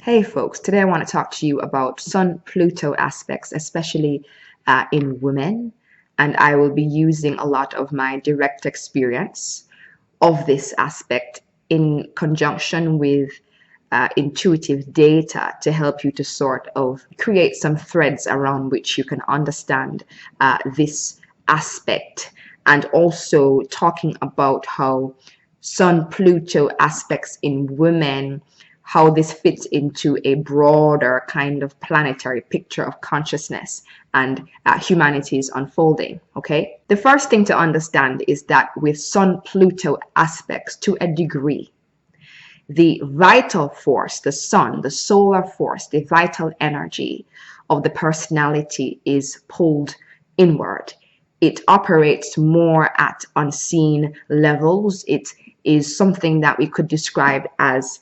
Hey folks, today I want to talk to you about Sun Pluto aspects, especially in women, and I will be using a lot of my direct experience of this aspect in conjunction with intuitive data to help you to sort of create some threads around which you can understand this aspect, and also talking about how Sun Pluto aspects in women, how this fits into a broader kind of planetary picture of consciousness and humanity's unfolding. Okay, the first thing to understand is that with Sun Pluto aspects, to a degree, the vital force, the sun, the solar force, the vital energy of the personality is pulled inward. It operates more at unseen levels. It is something that we could describe as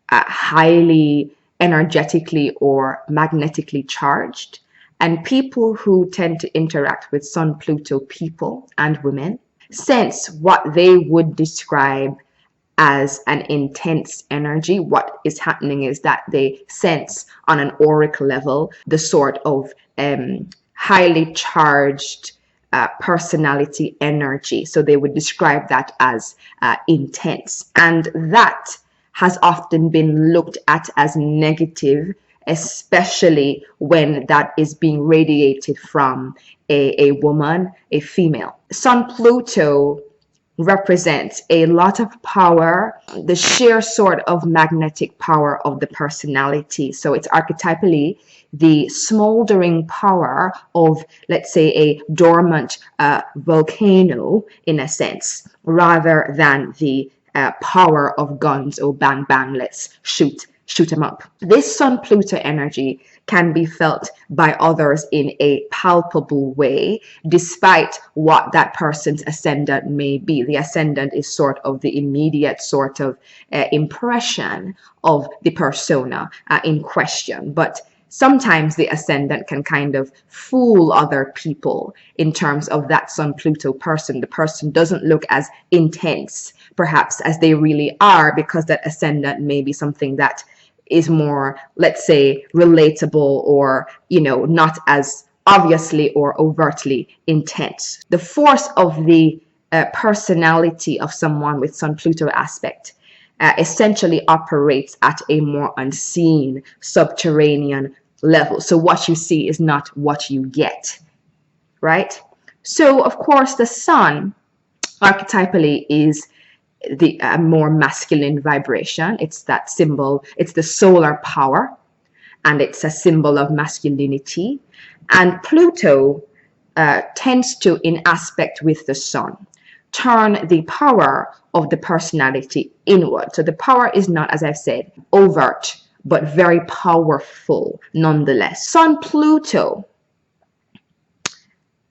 highly energetically or magnetically charged. And people who tend to interact with Sun Pluto people and women sense what they would describe as an intense energy. What is happening is that they sense on an auric level the sort of highly charged personality energy. So they would describe that as intense. And that has often been looked at as negative, especially when that is being radiated from a woman, a female. Sun Pluto represents a lot of power, the sheer sort of magnetic power of the personality. So it's archetypally the smoldering power of, let's say, a dormant volcano, in a sense, rather than the power of guns or bang bang, let's shoot them up. This Sun Pluto energy can be felt by others in a palpable way, despite what that person's ascendant may be. The ascendant is sort of the immediate sort of impression of the persona in question, but sometimes the ascendant can kind of fool other people in terms of that Sun Pluto person. The person doesn't look as intense, perhaps, as they really are, because that ascendant may be something that is more, let's say, relatable, or, not as obviously or overtly intense. The force of the personality of someone with Sun Pluto aspect essentially operates at a more unseen, subterranean level. So what you see is not what you get, right? So, of course, the sun archetypally is the more masculine vibration. It's that symbol, it's the solar power, and it's a symbol of masculinity. And Pluto tends to, in aspect with the sun, turn the power of the personality inward. So the power is not, as I've said, overt, but very powerful nonetheless. Sun Pluto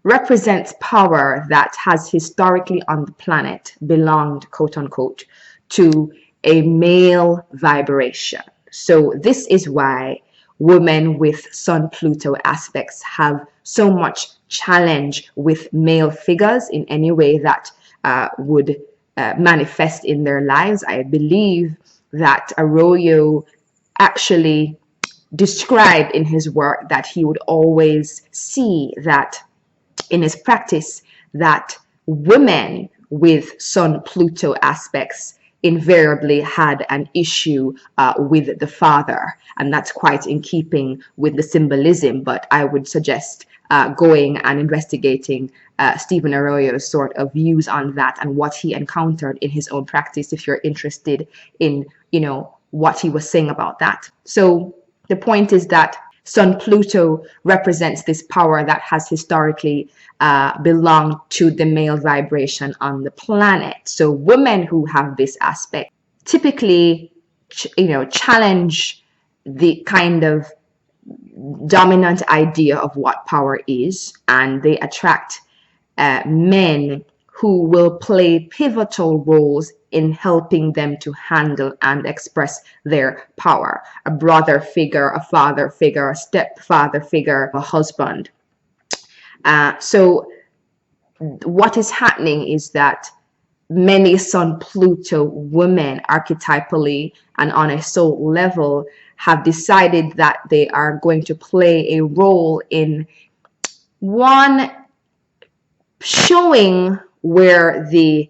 represents power that has historically on the planet belonged, quote unquote, to a male vibration. So this is why women with Sun Pluto aspects have so much challenge with male figures in any way that would manifest in their lives. I believe that Arroyo actually described in his work that he would always see that in his practice that women with Sun Pluto aspects invariably had an issue with the father, and that's quite in keeping with the symbolism. But I would suggest going and investigating Stephen Arroyo's sort of views on that and what he encountered in his own practice, if you're interested in what he was saying about that. So the point is that Sun Pluto represents this power that has historically belonged to the male vibration on the planet. So women who have this aspect typically, challenge the kind of dominant idea of what power is, and they attract men who will play pivotal roles in helping them to handle and express their power. A brother figure, a father figure, a stepfather figure, a husband. So what is happening is that many Sun Pluto women archetypally and on a soul level have decided that they are going to play a role in one, showing where the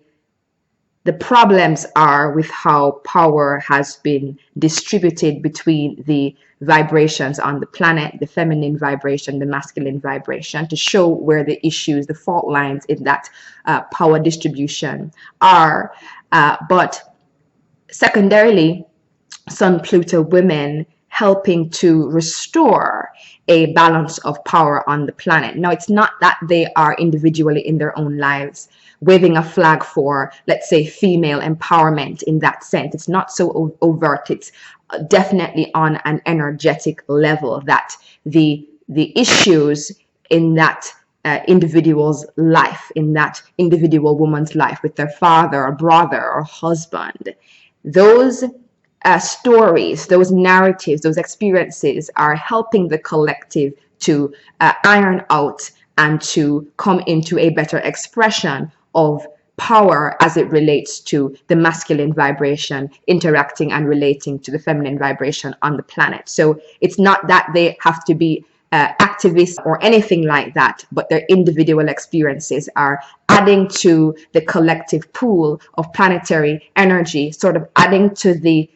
problems are with how power has been distributed between the vibrations on the planet, the feminine vibration, the masculine vibration, to show where the issues, the fault lines in that power distribution are. But secondarily, Sun Pluto women helping to restore a balance of power on the planet. Now, it's not that they are individually in their own lives waving a flag for, let's say, female empowerment in that sense. It's not so overt. It's definitely on an energetic level that the issues in that individual's life, in that individual woman's life with their father or brother or husband, those stories, those narratives, those experiences are helping the collective to iron out and to come into a better expression of power as it relates to the masculine vibration interacting and relating to the feminine vibration on the planet. So it's not that they have to be activists or anything like that, but their individual experiences are adding to the collective pool of planetary energy, sort of adding to the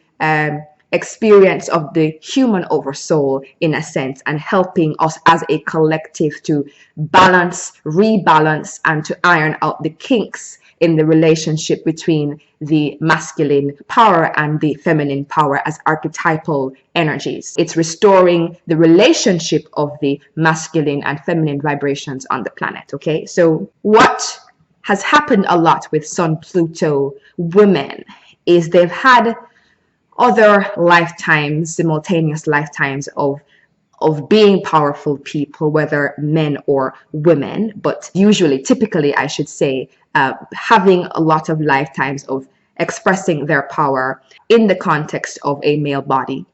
experience of the human oversoul in a sense, and helping us as a collective to balance, rebalance, and to iron out the kinks in the relationship between the masculine power and the feminine power as archetypal energies. It's restoring the relationship of the masculine and feminine vibrations on the planet. Okay, so what has happened a lot with Sun Pluto women is they've had other lifetimes, simultaneous lifetimes of being powerful people, whether men or women, but usually, typically, I should say, having a lot of lifetimes of expressing their power in the context of a male body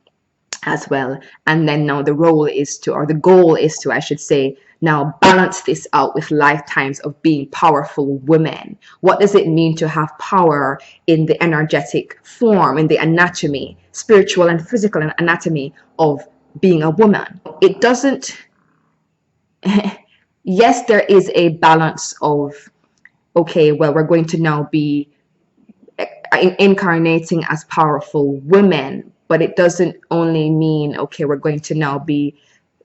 as well. And then now the role is to, or the goal is to, I should say, now balance this out with lifetimes of being powerful women. What does it mean to have power in the energetic form, in the anatomy, spiritual and physical anatomy of being a woman? It doesn't, yes, there is a balance of, okay, well, we're going to now be incarnating as powerful women, but it doesn't only mean, okay, we're going to now be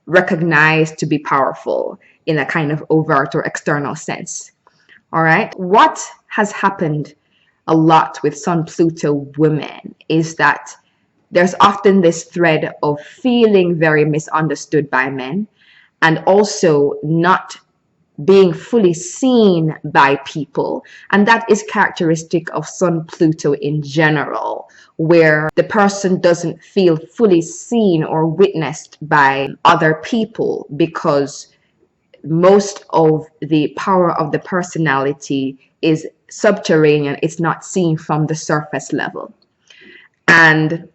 recognized to be powerful in a kind of overt or external sense. All right. What has happened a lot with Sun Pluto women is that there's often this thread of feeling very misunderstood by men and also not being fully seen by people. And that is characteristic of Sun Pluto in general, where the person doesn't feel fully seen or witnessed by other people because most of the power of the personality is subterranean. It's not seen from the surface level. And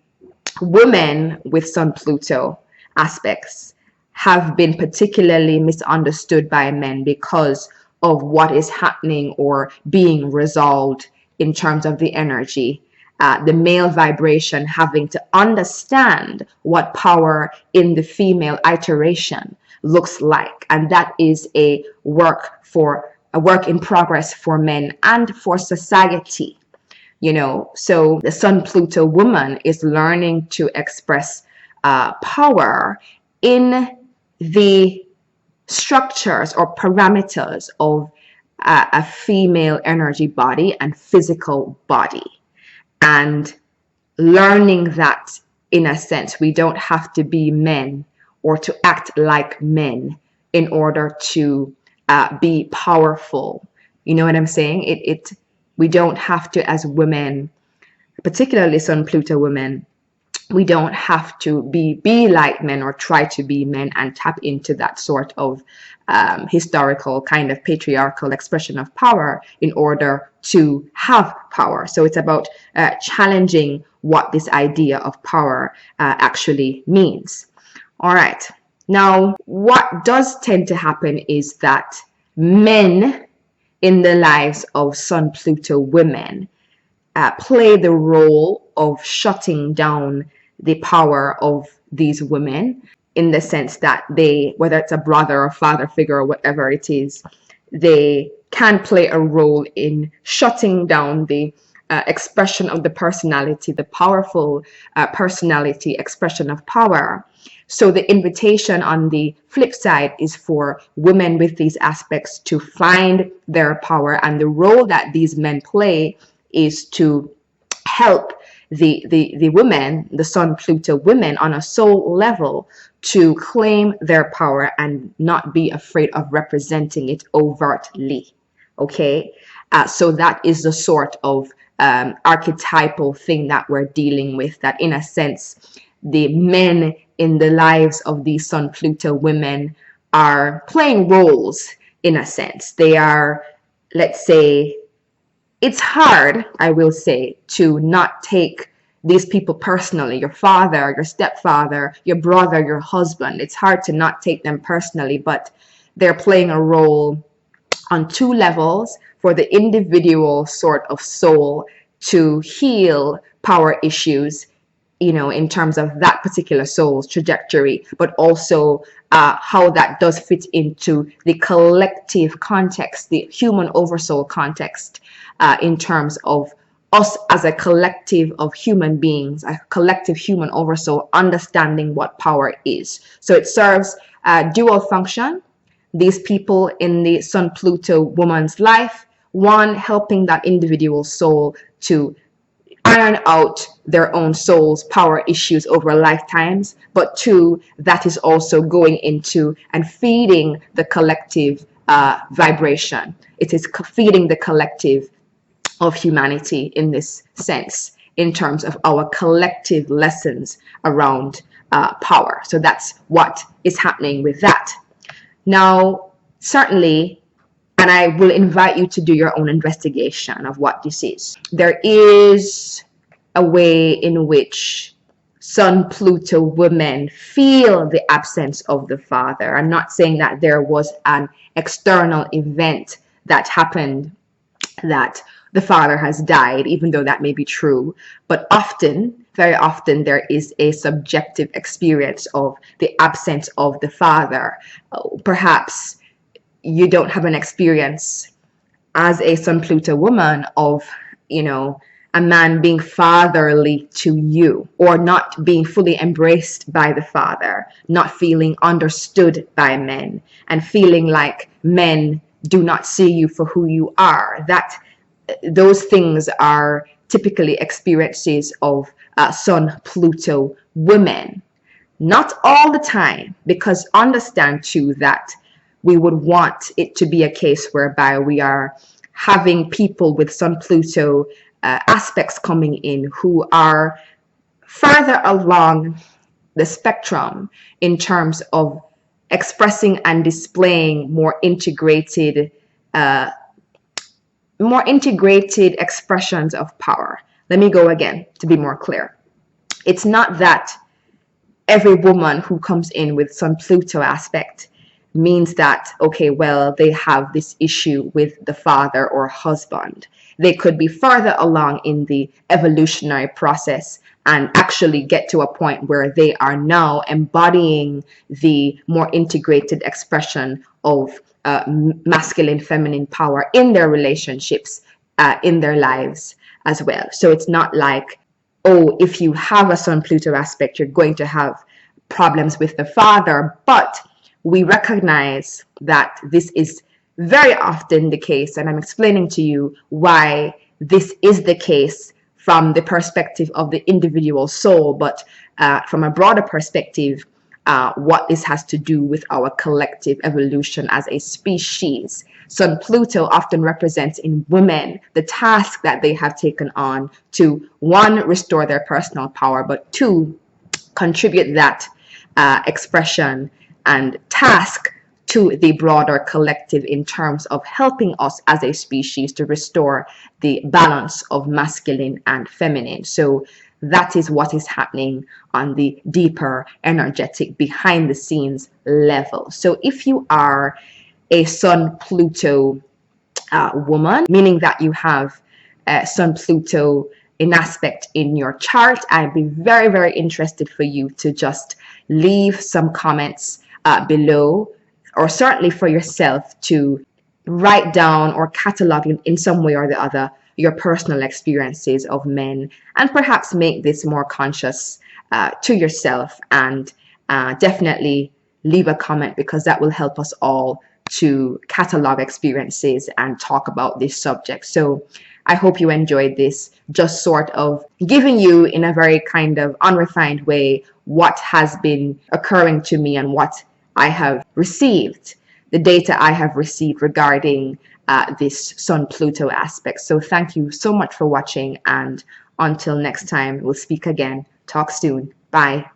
women with Sun Pluto aspects have been particularly misunderstood by men because of what is happening or being resolved in terms of the energy. The male vibration having to understand what power in the female iteration looks like. And that is a work in progress for men and for society. You know, so the Sun Pluto woman is learning to express power in the structures or parameters of a female energy body and physical body, and learning that in a sense we don't have to be men or to act like men in order to be powerful. You know what I'm saying? We don't have to, as women, particularly Sun Pluto women, we don't have to be like men or try to be men and tap into that sort of historical kind of patriarchal expression of power in order to have power. So it's about challenging what this idea of power actually means. All right. Now, what does tend to happen is that men in the lives of Sun Pluto women play the role of shutting down the power of these women, in the sense that they, whether it's a brother or father figure or whatever it is, they can play a role in shutting down the expression of the personality, the powerful personality expression of power. So the invitation on the flip side is for women with these aspects to find their power, and the role that these men play is to help the women, the Sun Pluto women, on a soul level, to claim their power and not be afraid of representing it overtly. Okay, so that is the sort of archetypal thing that we're dealing with, that in a sense the men in the lives of these Sun Pluto women are playing roles. In a sense, they are, let's say, it's hard, I will say, to not take these people personally. Your father, your stepfather, your brother, your husband. It's hard to not take them personally, but they're playing a role on two levels for the individual sort of soul to heal power issues, in terms of that particular soul's trajectory, but also how that does fit into the collective context, the human oversoul context, in terms of us as a collective of human beings, a collective human oversoul, understanding what power is. So it serves a dual function. These people in the Sun Pluto woman's life, one, helping that individual soul to iron out their own soul's power issues over lifetimes, but two, that is also going into and feeding the collective vibration. It is feeding the collective of humanity in this sense, in terms of our collective lessons around power. So that's what is happening with that. Now, certainly, and I will invite you to do your own investigation of what this is. There is a way in which Sun Pluto women feel the absence of the father. I'm not saying that there was an external event that happened that the father has died, even though that may be true. But often, very often, there is a subjective experience of the absence of the father. Perhaps you don't have an experience as a Sun Pluto woman of, a man being fatherly to you, or not being fully embraced by the father, not feeling understood by men, and feeling like men do not see you for who you are. Those things are typically experiences of Sun Pluto women. Not all the time, because understand too that we would want it to be a case whereby we are having people with Sun Pluto aspects coming in who are further along the spectrum in terms of expressing and displaying more integrated expressions of power. Let me go again to be more clear. It's not that every woman who comes in with Sun Pluto aspect means that, okay, well, they have this issue with the father or husband. They could be further along in the evolutionary process and actually get to a point where they are now embodying the more integrated expression of masculine, feminine power in their relationships, in their lives as well. So it's not like, oh, if you have a Sun Pluto aspect, you're going to have problems with the father. But we recognize that this is very often the case, and I'm explaining to you why this is the case from the perspective of the individual soul, but from a broader perspective, what this has to do with our collective evolution as a species. Sun Pluto often represents in women the task that they have taken on to, one, restore their personal power, but two, contribute that expression and task to the broader collective in terms of helping us as a species to restore the balance of masculine and feminine. So that is what is happening on the deeper energetic behind the scenes level. So if you are a Sun Pluto woman, meaning that you have Sun Pluto in aspect in your chart, I'd be very, very interested for you to just leave some comments below, or certainly for yourself to write down or catalog in some way or the other your personal experiences of men, and perhaps make this more conscious to yourself, and definitely leave a comment, because that will help us all to catalog experiences and talk about this subject. So I hope you enjoyed this, just sort of giving you in a very kind of unrefined way what has been occurring to me and what I have received, the data I have received regarding this Sun Pluto aspect. So thank you so much for watching, and until next time, we'll speak again. Talk soon. Bye.